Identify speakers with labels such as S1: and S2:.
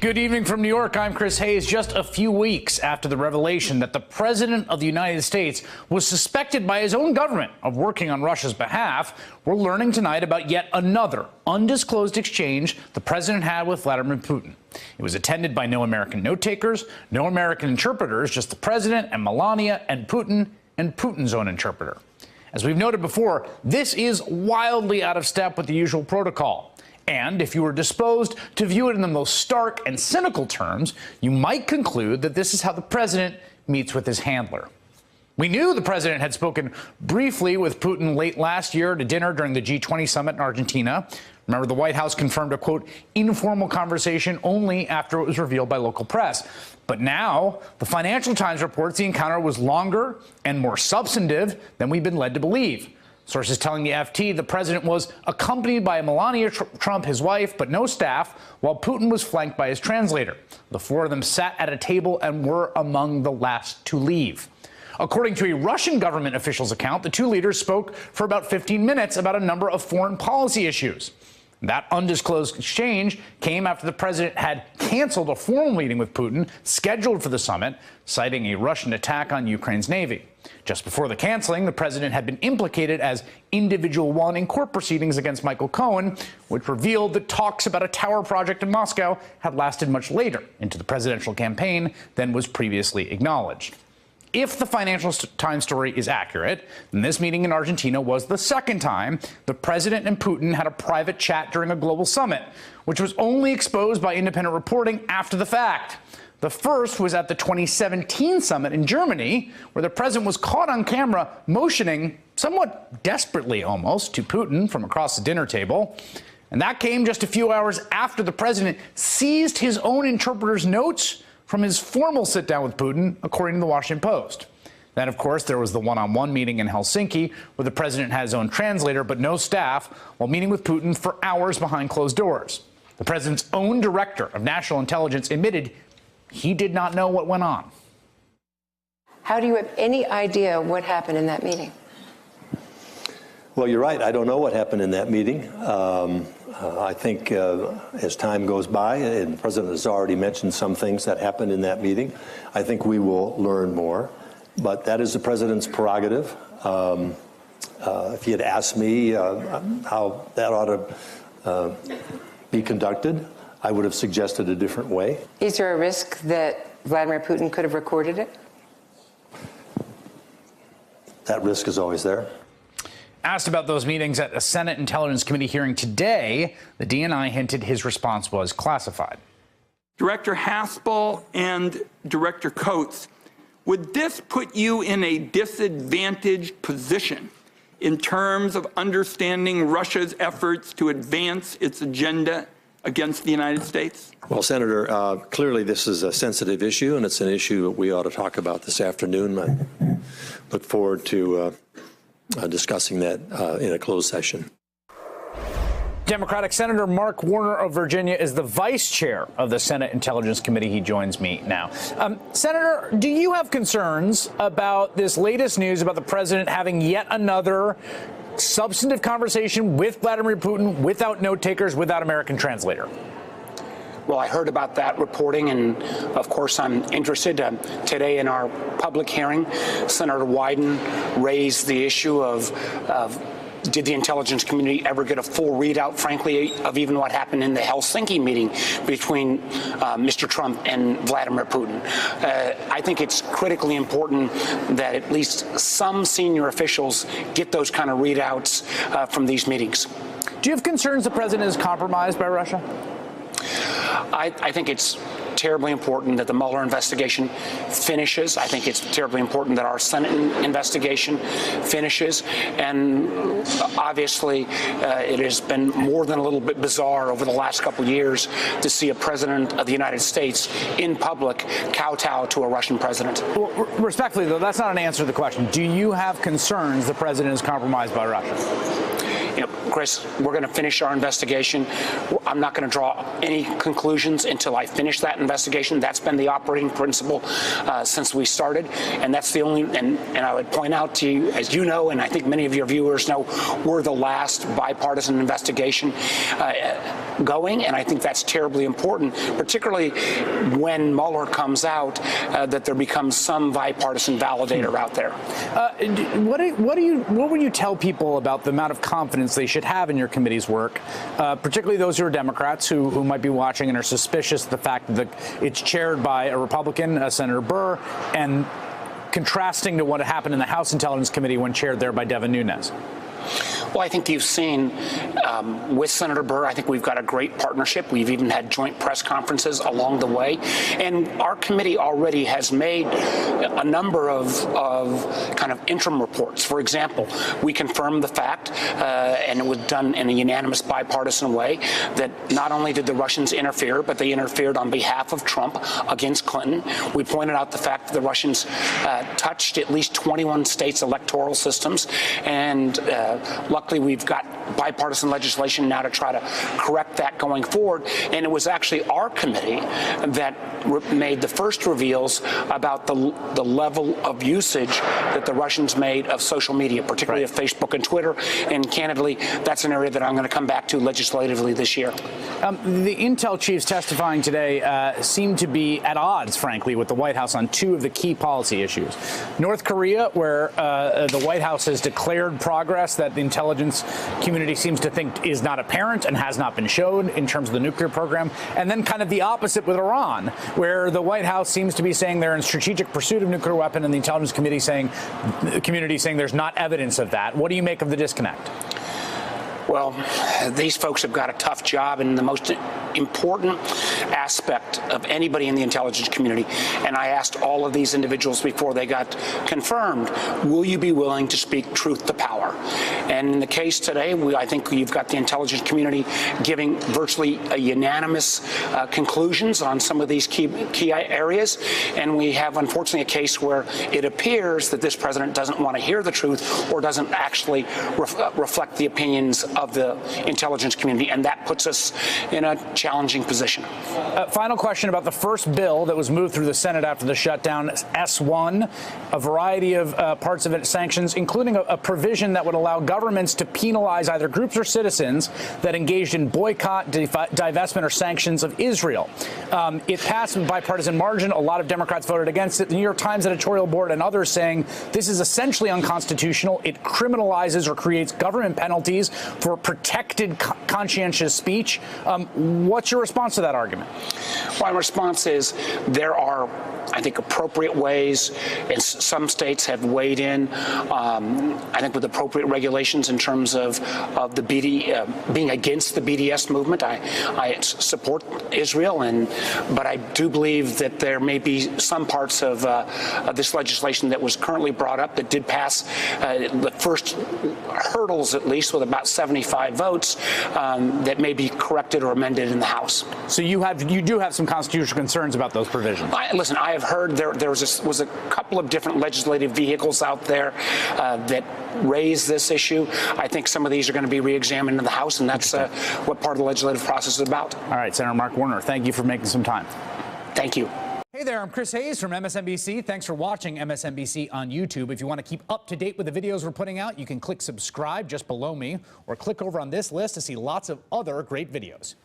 S1: Good evening from New York. I'm Chris Hayes. Just a few weeks after the revelation that the president of the United States was suspected by his own government of working on Russia's behalf, we're learning tonight about yet another undisclosed exchange the president had with Vladimir Putin. It was attended by no American note-takers, no American interpreters, just the president and Melania and Putin's own interpreter. As we've noted before, this is wildly out of step with the usual protocol. And if you were disposed to view it in the most stark and cynical terms, you might conclude that this is how the president meets with his handler. We knew the president had spoken briefly with Putin late last year at a dinner during the G20 summit in Argentina. Remember, the White House confirmed a, quote, informal conversation only after it was revealed by local press. But now, the Financial Times reports the encounter was longer and more substantive than we've been led to believe. Sources telling the FT the president was accompanied by Melania Trump, his wife, but no staff, while Putin was flanked by his translator. The four of them sat at a table and were among the last to leave. According to a Russian government official's account, the two leaders spoke for about 15 minutes about a number of foreign policy issues. That undisclosed exchange came after the president had canceled a formal meeting with Putin scheduled for the summit, citing a Russian attack on Ukraine's navy. Just before the canceling, the president had been implicated as individual one in court proceedings against Michael Cohen, which revealed that talks about a tower project in Moscow had lasted much later into the presidential campaign than was previously acknowledged. If the Financial Times story is accurate, then this meeting in Argentina was the second time the president and Putin had a private chat during a global summit, which was only exposed by independent reporting after the fact. The first was at the 2017 summit in Germany, where the president was caught on camera motioning, somewhat desperately almost, to Putin from across the dinner table. And that came just a few hours after the president seized his own interpreter's notes from his formal sit-down with Putin, according to the Washington Post. Then, of course, there was the one-on-one meeting in Helsinki, where the president had his own translator but no staff, while meeting with Putin for hours behind closed doors. The president's own director of national intelligence admitted he did not know what went on.
S2: How do you have any idea what happened in that meeting?
S3: Well, you're right. I don't know what happened in that meeting. I think as time goes by, and the president has already mentioned some things that happened in that meeting, I think we will learn more. But that is the president's prerogative. If he had asked me how that ought to be conducted, I would have suggested a different way.
S2: Is there a risk that Vladimir Putin could have recorded it?
S3: That risk is always there.
S1: Asked about those meetings at a Senate Intelligence Committee hearing today, the DNI hinted his response was classified.
S4: Director Haspel and Director Coates, would this put you in a disadvantaged position in terms of understanding Russia's efforts to advance its agenda against the United States?
S3: Well, Senator, clearly this is a sensitive issue, and it's an issue that we ought to talk about this afternoon. I look forward to discussing that in a closed session.
S1: Democratic Senator Mark Warner of Virginia is the vice chair of the Senate Intelligence Committee. He joins me now. Senator, do you have concerns about this latest news about the president having yet another substantive conversation with Vladimir Putin without note takers, without American translator?
S5: Well, I heard about that reporting, and of course I'm interested. Today in our public hearing, Senator Wyden raised the issue of did the intelligence community ever get a full readout, frankly, of even what happened in the Helsinki meeting between Mr. Trump and Vladimir Putin? I think it's critically important that at least some senior officials get those kind of readouts from these meetings.
S1: Do you have concerns the president is compromised by Russia?
S5: I think it's terribly important that the Mueller investigation finishes. I think it's terribly important that our Senate investigation finishes. And obviously, it has been more than a little bit bizarre over the last couple of years to see a president of the United States in public kowtow to a Russian president.
S1: Well, respectfully, though, that's not an answer to the question. Do you have concerns the president is compromised by Russia?
S5: You know, Chris, we're going to finish our investigation. I'm not going to draw any conclusions until I finish that investigation. That's been the operating principle since we started, and that's the only. And I would point out to you, as you know, and I think many of your viewers know, we're the last bipartisan investigation. going, and I think that's terribly important, particularly when Mueller comes out, that there becomes some bipartisan validator out there.
S1: What would you tell people about the amount of confidence they should have in your committee's work, particularly those who are Democrats who might be watching and are suspicious of the fact that it's chaired by a Republican, Senator Burr, and contrasting to what happened in the House Intelligence Committee when chaired there by Devin Nunes?
S5: Well, I think you've seen with Senator Burr, I think we've got a great partnership. We've even had joint press conferences along the way. And our committee already has made a number of kind of interim reports. For example, we confirmed the fact, and it was done in a unanimous bipartisan way, that not only did the Russians interfere, but they interfered on behalf of Trump against Clinton. We pointed out the fact that the Russians touched at least 21 states' electoral systems, and luckily, we've got bipartisan legislation now to try to correct that going forward. And it was actually our committee that made the first reveals about the level of usage that the Russians made of social media, particularly of Facebook and Twitter. And candidly, that's an area that I'm going to come back to legislatively this year.
S1: The intel chiefs testifying today seem to be at odds, frankly, with the White House on two of the key policy issues. North Korea, where the White House has declared progress that the intelligence community seems to think is not apparent and has not been shown in terms of the nuclear program. And then kind of the opposite with Iran, where the White House seems to be saying they're in strategic pursuit of nuclear weapon, and the intelligence community saying there's not evidence of that. What do you make of the disconnect?
S5: Well, these folks have got a tough job, and the most important aspect of anybody in the intelligence community, and I asked all of these individuals before they got confirmed, will you be willing to speak truth to power? And in the case today, I think you've got the intelligence community giving virtually a unanimous conclusions on some of these key areas, and we have, unfortunately, a case where it appears that this president doesn't want to hear the truth or doesn't actually reflect the opinions of the intelligence community, and that puts us in a challenging position.
S1: Final question about the first bill that was moved through the Senate after the shutdown, S1, a variety of parts of it sanctions, including a provision that would allow governments to penalize either groups or citizens that engaged in boycott, divestment, or sanctions of Israel. It passed with bipartisan margin. A lot of Democrats voted against it. The New York Times editorial board and others saying this is essentially unconstitutional. It criminalizes or creates government penalties for protected conscientious speech. What's your response to that argument?
S5: My response is there are, I think, appropriate ways, and some states have weighed in, I think, with appropriate regulations in terms of the being against the BDS movement. I support Israel, but I do believe that there may be some parts of this legislation that was currently brought up that did pass the first hurdles, at least, with about 75 votes, that may be corrected or amended in the House.
S1: So you do have some constitutional concerns about those provisions?
S5: Listen, I have heard there was a couple of different legislative vehicles out there that raise this issue. I think some of these are going to be re-examined in the House, and that's what part of the legislative process is about.
S1: All right, Senator Mark Warner, thank you for making some time.
S5: Thank you.
S1: Hey there, I'm Chris Hayes from MSNBC. Thanks for watching MSNBC on YouTube. If you want to keep up to date with the videos we're putting out, you can click subscribe just below me, or click over on this list to see lots of other great videos.